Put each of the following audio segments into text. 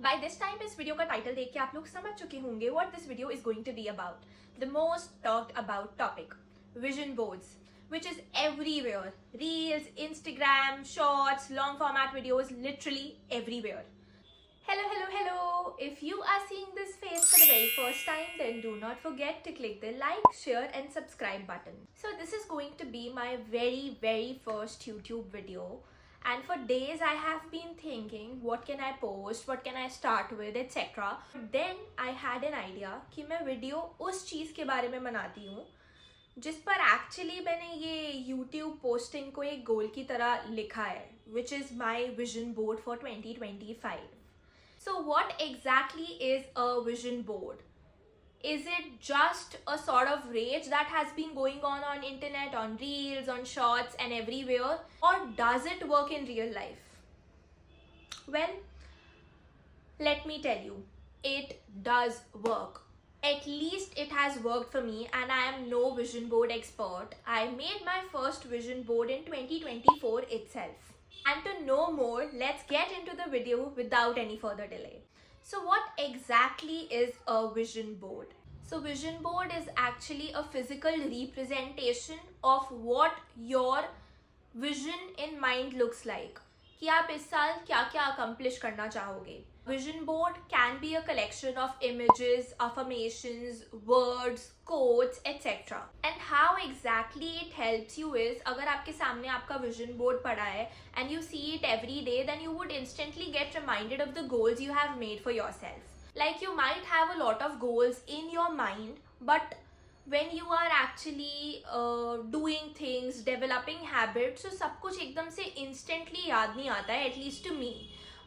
By this time इस video का title देख के आप लोग समझ चुके होंगे what this video is going to be about. The most talked about topic, vision boards, which is everywhere. Reels, Instagram, shorts, long format videos, literally everywhere. Hello, hello, hello. If you are seeing this face for the very first time, then do not forget to click the like, share and subscribe button. So this is going to be my very first YouTube video. And for days I have been thinking what can I post, what can I start with, etc. Then I had an idea कि मैं video उस चीज़ के बारे में बनाती हूँ जिस पर एक्चुअली मैंने ये YouTube पोस्टिंग को एक गोल की तरह लिखा है, which is my vision board for 2025. So what exactly is a vision board? Is it just a sort of rage that has been going on internet, on reels, on shorts and everywhere? Or does it work in real life? Well, let me tell you, it does work. At least it has worked for me, and I am no vision board expert. I made my first vision board in 2024 itself. And to know more, let's get into the video without any further delay. So what exactly is a vision board? So vision board is actually a physical representation of what your vision in mind looks like. कि आप इस साल क्या क्या accomplish करना चाहोगे. Vision board can be a collection of images, affirmations, words, quotes, etc. And how exactly it helps you is, अगर आपके सामने आपका vision board पड़ा है and you see it every day, then you would instantly get reminded of the goals you have made for yourself. Like you might have a lot of goals in your mind, but when you are actually doing things, developing habits, so सब कुछ एकदम से instantly याद नहीं आता है, at least to me.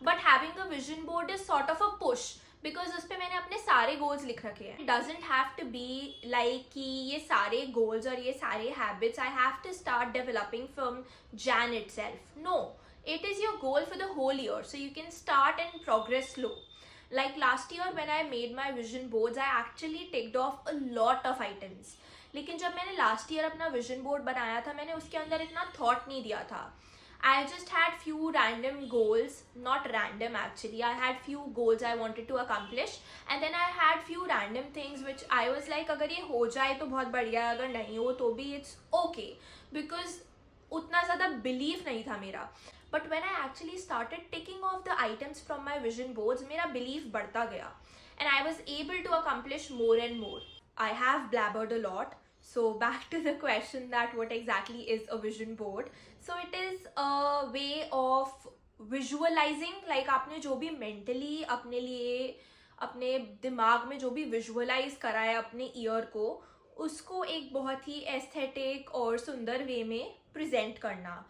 But having a vision board is sort of a push, because उस पे मैंने अपने सारे goals लिख रखे हैं. It doesn't have to be like कि ये सारे goals और ये सारे habits I have to start developing from Jan itself. No, it is your goal for the whole year, so you can start and progress slow. Like last year when I made my vision boards, I actually ticked off a lot of items. लेकिन जब मैंने last year अपना vision board बनाया था, मैंने उसके अंदर इतना thought नहीं दिया था. I just had few random goals, not random actually. I had few goals I wanted to accomplish, and then I had few random things which I was like, अगर ये हो जाए तो बहुत बढ़िया है, अगर नहीं हो तो भी it's okay, because उतना ज़्यादा belief नहीं था मेरा. But when I actually started ticking off the items from my vision boards, मेरा belief बढ़ता गया, and I was able to accomplish more and more. I have blabbered a lot. So back to the question that what exactly is a vision board. So it is a way of visualizing, like आपने जो भी mentally अपने लिए अपने दिमाग में जो भी visualize करा है अपने ear को, उसको एक बहुत ही aesthetic और सुंदर way में present करना.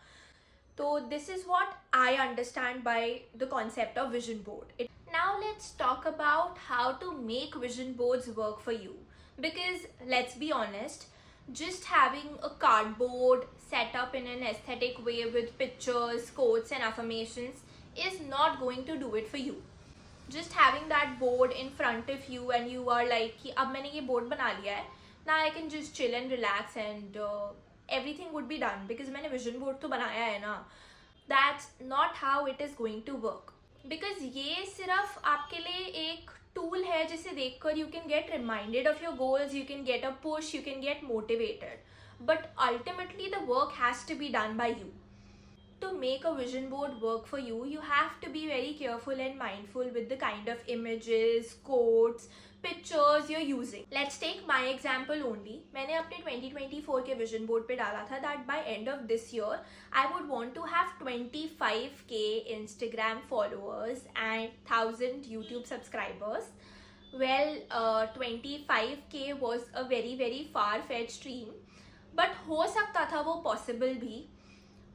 So this is what I understand by the concept of vision board. Now let's talk about how to make vision boards work for you. Because let's be honest, just having a cardboard set up in an aesthetic way with pictures, quotes and affirmations is not going to do it for you. Just having that board in front of you and you are like कि अब मैंने ये board बना लिया है, now I can just chill and relax and everything would be done because मैंने vision board तो बनाया है ना. That's not how it is going to work. Because ये सिर्फ आपके लिए एक tool है जिसे देखकर you can get reminded of your goals, you can get a push, you can get motivated. But ultimately the work has to be done by you. To make a vision board work for you, you have to be very careful and mindful with the kind of images, quotes, pictures you're using. Let's take my example only. मैंने अपने 2024 के vision board पे डाला था that by end of this year, I would want to have 25k Instagram followers and 1000 YouTube subscribers. Well, 25k was a very far-fetched dream, but हो सकता था वो possible भी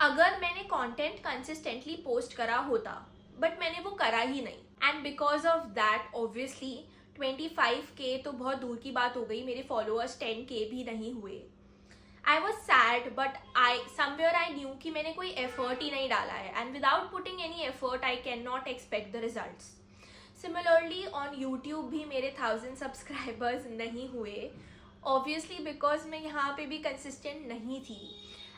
अगर मैंने कंटेंट कंसिस्टेंटली पोस्ट करा होता, बट मैंने वो करा ही नहीं. And because of that obviously 25k तो बहुत दूर की बात हो गई, मेरे फॉलोअर्स 10k भी नहीं हुए. I was sad, but somewhere I knew कि मैंने कोई एफर्ट ही नहीं डाला है, and without putting any effort I can not expect the results. Similarly on YouTube भी मेरे 1000 सब्सक्राइबर्स नहीं हुए, ऑब्वियसली बिकॉज मैं यहाँ पे भी कंसिस्टेंट नहीं थी.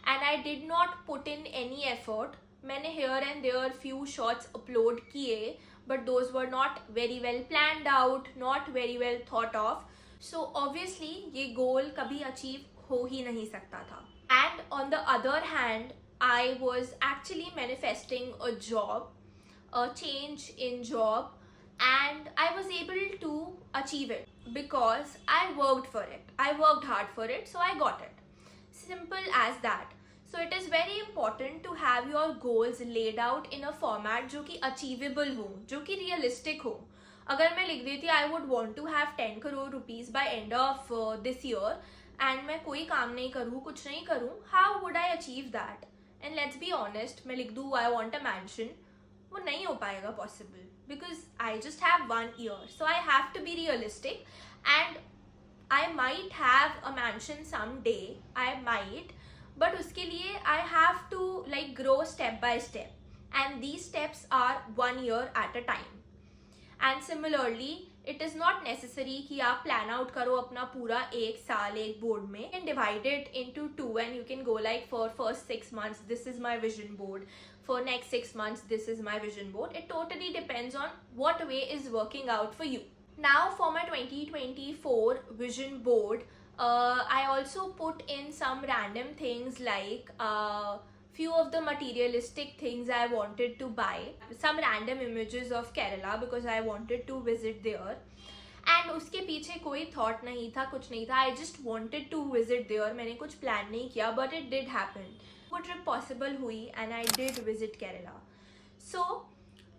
And I did not put in any effort. मैंने here and there few shots upload किए, but those were not very well planned out, not very well thought of. So obviously ये goal कभी achieve हो ही नहीं सकता था. And on the other hand, I was actually manifesting a job, a change in job, and I was able to achieve it because I worked for it. I worked hard for it, so I got it. Simple as that. So it is very important to have your goals laid out in a format जो कि achievable हो, जो कि realistic हो. अगर मैं लिख देती I would want to have 10 crore rupees by end of this year and मैं कोई काम नहीं करूँ, कुछ नहीं करूँ, how would I achieve that? And let's be honest, मैं लिख दूँ I want a mansion, वो नहीं हो पाएगा possible because I just have 1 year. So I have to be realistic, and I might have a mansion someday, I might, but उसके लिए I have to like grow step by step, and these steps are 1 year at a time. And similarly, it is not necessary कि आप plan out करो अपना पूरा एक साल एक board में. You can divide it into 2 and you can go like for first 6 months this is my vision board, for next 6 months this is my vision board. It totally depends on what way is working out for you. Now for my 2024 vision board, I also put in some random things like few of the materialistic things I wanted to buy, some random images of Kerala because I wanted to visit there. And उसके पीछे कोई thought नहीं था, कुछ नहीं था. I just wanted to visit there. मैंने कुछ plan नहीं किया, but it did happen. वो trip possible हुई and I did visit Kerala. So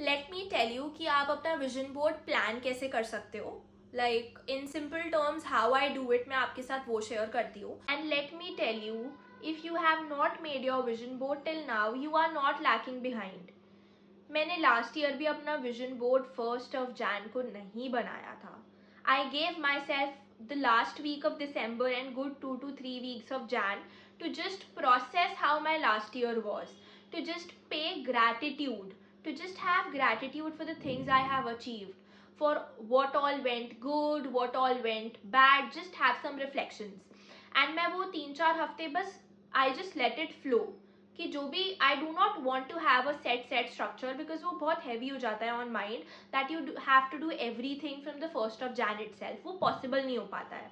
let me tell you कि आप अपना vision board plan कैसे कर सकते हो. Like in simple terms how I do it, मैं आपके साथ वो share करती हूँ. And let me tell you, if you have not made your vision board till now, you are not lacking behind. मैंने last year भी अपना vision board 1st of Jan को नहीं बनाया था. I gave myself the last week of December and good 2 to 3 weeks of Jan to just process how my last year was, to just pay gratitude, to just have gratitude for the things I have achieved, for what all went good, what all went bad, just have some reflections. And मैं वो 3-4 हफ्ते बस I just let it flow कि जो भी I do not want to have a set structure because वो बहुत heavy हो जाता है on mind that you have to do everything from the 1st of Jan itself. वो possible नहीं हो पाता है.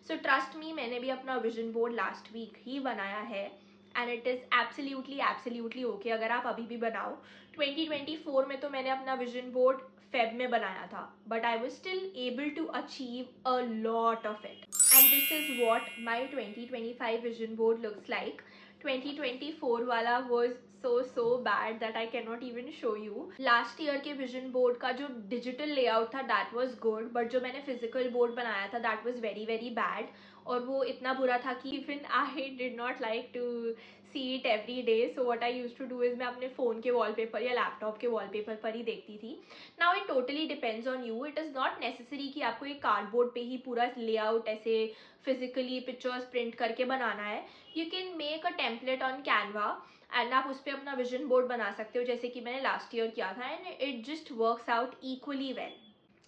So trust me, मैंने भी अपना vision board last week ही बनाया है and it is absolutely okay अगर आप अभी भी बनाओ. 2024 में तो मैंने अपना vision board Feb में बनाया था, but I was still able to achieve a lot of it. And this is what my 2025 vision board looks like. 2024 वाला was so bad that I cannot even show you. Last year के vision board का जो digital layout था that was good, but जो मैंने physical board बनाया था that was very bad. और वो इतना बुरा था कि even I did not like to see it every day. So what I used to do is मैं अपने phone के wallpaper या laptop के wallpaper पर ही देखती थी. Now it totally depends on you. It is not necessary कि आपको एक cardboard पे ही पूरा layout ऐसे physically pictures print करके बनाना है. You can make a template on Canva and आप उस पर अपना vision board बना सकते हो जैसे कि मैंने last year किया था, and it just works out equally well.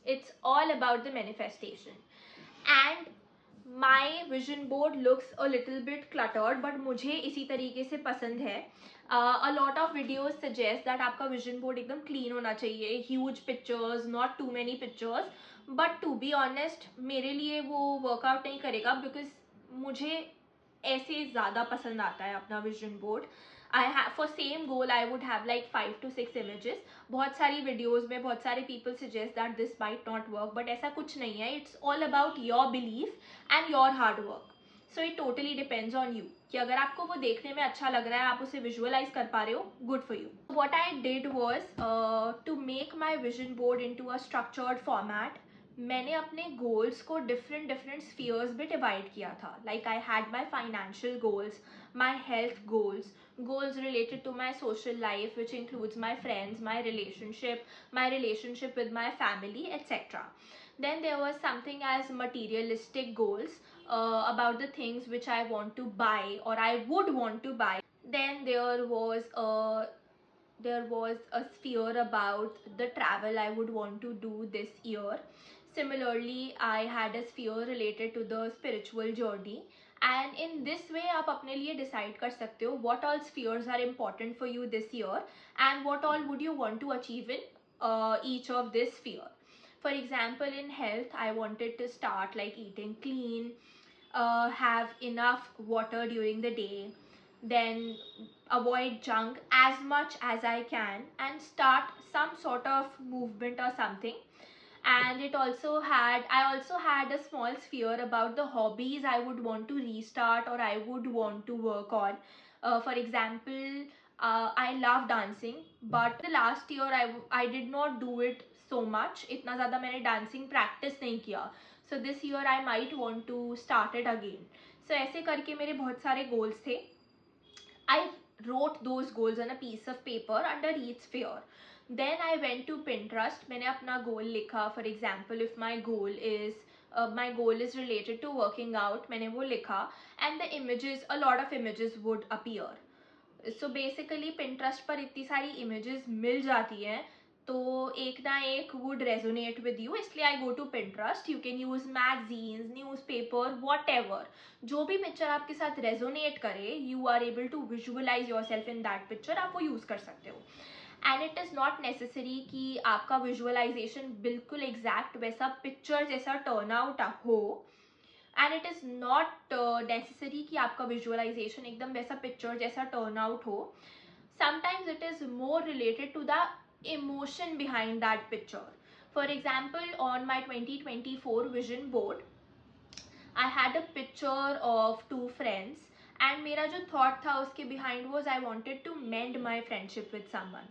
It's all about the manifestation. And my vision board looks a little bit cluttered, but मुझे इसी तरीके से पसंद है. A lot of videos suggest that आपका vision board एकदम clean होना चाहिए, huge pictures, not too many pictures. But to be honest, मेरे लिए वो workout नहीं करेगा because मुझे ऐसे ज़्यादा पसंद आता है अपना vision board. I have for same goal I would have like 5 to 6 images. बहुत सारी videos में बहुत सारे people suggest that this might not work, but ऐसा कुछ नहीं है. It's all about your belief and your hard work. So it totally depends on you कि अगर आपको वो देखने में अच्छा लग रहा है, आप उसे visualize कर पा रहे हो, good for you. What I did was to make my vision board into a structured format. मैंने अपने goals को different spheres में divide किया था. Like I had my financial goals, my health goals, goals related to my social life, which includes my friends, my relationship with my family, etc. Then there was something as materialistic goals about the things which I want to buy or I would want to buy. Then there was a sphere about the travel I would want to do this year. Similarly, I had a sphere related to the spiritual journey. And in this way, आप अपने लिए decide कर सकते हो what all spheres are important for you this year and what all would you want to achieve in each of this sphere. For example, in health, I wanted to start like eating clean, have enough water during the day, then avoid junk as much as I can, and start some sort of movement or something. And I also had a small sphere about the hobbies I would want to restart or I would want to work on. For example, I love dancing, but the last year I did not do it so much. इतना ज़्यादा मैंने dancing practice नहीं किया. So this year I might want to start it again. So ऐसे करके मेरे बहुत सारे goals थे. I wrote those goals on a piece of paper under each sphere. Then I went to Pinterest. मैंने अपना goal लिखा. For example, if my goal is related to working out, मैंने वो लिखा, and the images, a lot of images would appear. So basically Pinterest पर इतनी सारी images मिल जाती हैं, तो एक ना एक would resonate with you, इसलिए I go to Pinterest. You can use magazines, newspaper, whatever. जो भी picture आपके साथ resonate करे, you are able to visualize yourself in that picture. आप वो use कर सकते हो. And it is not necessary कि आपका visualization बिल्कुल exact वैसा picture जैसा turn out हो. And it is not necessary कि आपका visualization एकदम वैसा picture जैसा turn out हो. Sometimes it is more related to the emotion behind that picture. For example, on my 2024 vision board, I had a picture of two friends, and मेरा जो thought था उसके behind was I wanted to mend my friendship with someone.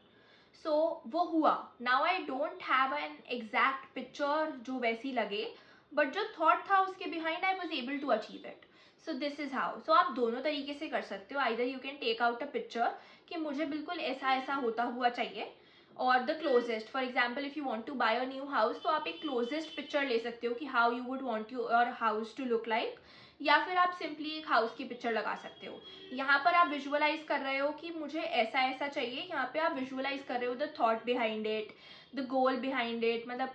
So वो हुआ. Now I don't have an exact picture जो वैसी लगे, but जो thought था उसके behind I was able to achieve it. So this is how. So आप दोनों तरीके से कर सकते हो. Either you can take out a picture कि मुझे बिल्कुल ऐसा ऐसा होता हुआ चाहिए, और the closest. For example, if you want to buy a new house, तो आप एक क्लोजेस्ट पिक्चर ले सकते हो कि how you would want your house to look like, या फिर आप सिंपली एक हाउस की पिक्चर लगा सकते हो. यहाँ पर आप विजुअलाइज कर रहे हो कि मुझे ऐसा ऐसा चाहिए. यहाँ पे आप विजुअलाइज कर रहे हो the thought behind it, the goal behind it, मतलब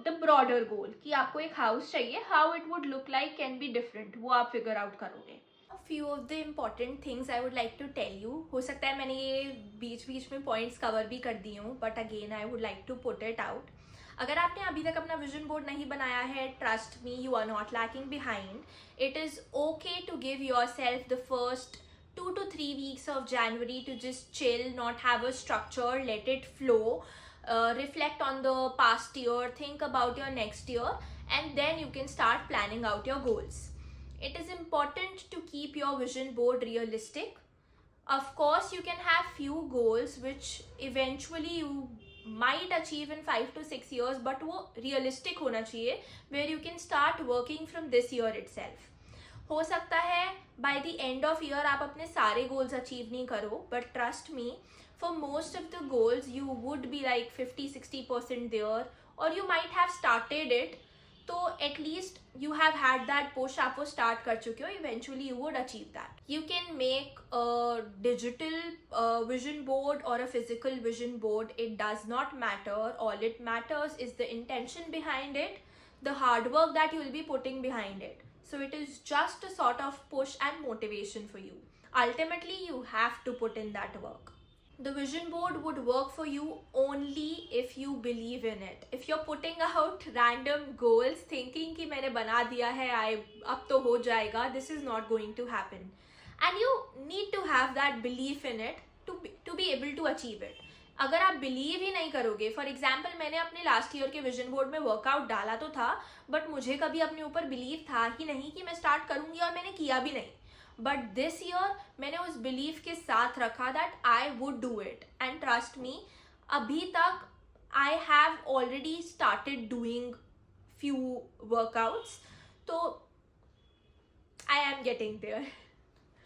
द ब्रॉडर गोल कि आपको एक हाउस चाहिए. How it would look like can be different, वो आप फिगर आउट करोगे. Few of the important things I would like to tell you. हो सकता है मैंने ये बीच बीच में पॉइंट्स कवर भी कर दिए हूँ, but again I would like to put it out. अगर आपने अभी तक अपना विजन बोर्ड नहीं बनाया है, trust me, you are not lacking behind. It is okay to give yourself the first 2 to 3 weeks of January to just chill, not have a structure, let it flow, reflect on the past year, think about your next year, and then you can start planning out your goals. It is important to keep your vision board realistic. Of course, you can have few goals which eventually you might achieve in 5 to 6 years, but वो realistic होना चाहिए, where you can start working from this year itself. हो सकता है by the end of year आप अपने सारे goals achieve नहीं करो, but trust me, for most of the goals you would be like 50-60% there, or you might have started it. तो at least you have had that push, आप वो start कर चुके हो, eventually you would achieve that. You can make a digital vision board और a physical vision board. It does not matter. All it matters is the intention behind it, the hard work that you will be putting behind it. So it is just a sort of push and motivation for you. Ultimately, you have to put in that work. The vision board would work for you only if you believe in it. If you're putting out random goals thinking कि मैंने बना दिया है, अब तो हो जाएगा, this is not going to happen. And you need to have that belief in it to be able to achieve it. अगर आप बिलीव ही नहीं करोगे, फॉर एग्जाम्पल मैंने अपने लास्ट ईयर के विजन बोर्ड में वर्कआउट डाला तो था, बट मुझे कभी अपने ऊपर बिलीव था ही नहीं कि मैं स्टार्ट करूंगी, और मैंने किया भी नहीं. बट दिस ईयर मैंने उस बिलीफ के साथ रखा that I would do it, and trust me, अभी तक I have already started doing few workouts, तो I am getting there.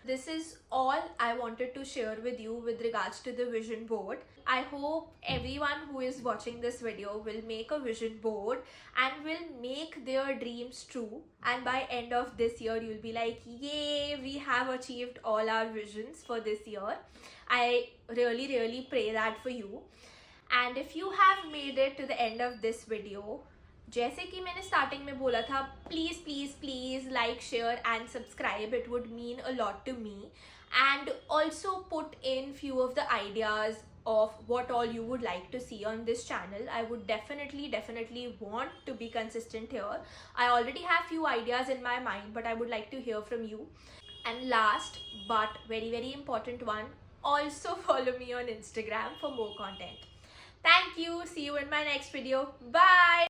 This is all I wanted to share with you with regards to the vision board. I hope everyone who is watching this video will make a vision board and will make their dreams true. And by end of this year, you'll be like, yay, we have achieved all our visions for this year. I really, really pray that for you. And if you have made it to the end of this video, जैसे कि मैंने starting में बोला था, please please please like, share and subscribe. It would mean a lot to me. And also put in few of the ideas of what all you would like to see on this channel. I would definitely want to be consistent here. I already have few ideas in my mind, but I would like to hear from you. And last but very important one, also follow me on Instagram for more content. Thank you. See you in my next video. Bye.